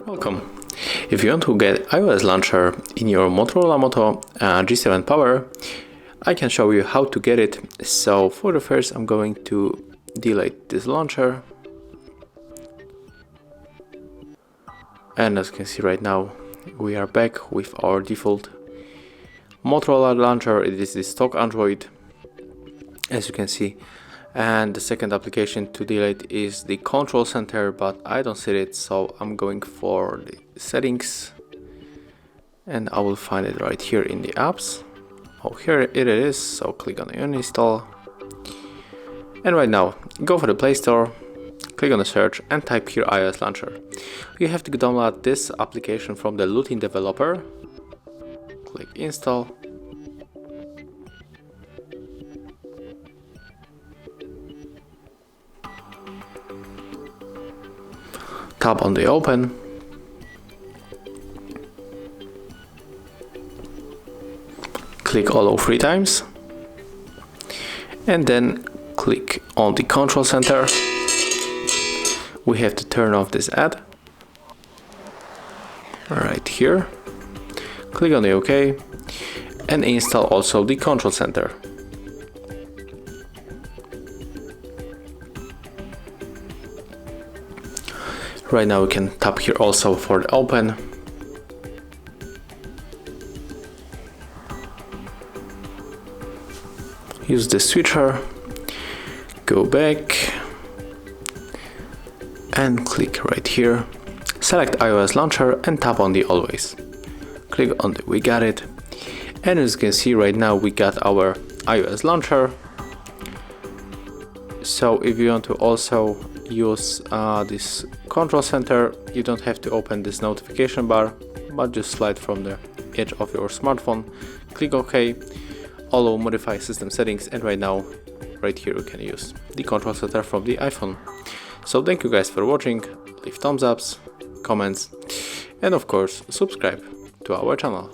Welcome. If you want to get iOS launcher in your Motorola Moto G7 Power, I can show you how to get it. So for the first, I'm going to delete this launcher. And as you can see right now, we are back with our default Motorola launcher. It is the stock Android, as you can see. And the second application to delete is the control center, but I don't see it, so I'm going for the settings and I will find it right here in the apps. Oh, here it is, so click on uninstall. And right now, go for the Play Store, click on the search and type here iOS launcher. You have to download this application from the Lutin developer. Click install. Tap on the open. Click allow 3 times. And then click on the control center. We have to turn off this ad. Right here. Click on the OK. And install also the control center. Right now we can tap here also for the open. Use the switcher, go back and click right here. Select iOS launcher and tap on the always. Click on the we got it. And as you can see right now we got our iOS launcher. So if you want to also use this control center, you don't have to open this notification bar, but just slide from the edge of your smartphone, click OK, allow modify system settings, and right now right here you can use the control center from the iPhone. So thank you guys for watching, leave thumbs ups, comments, and of course subscribe to our channel.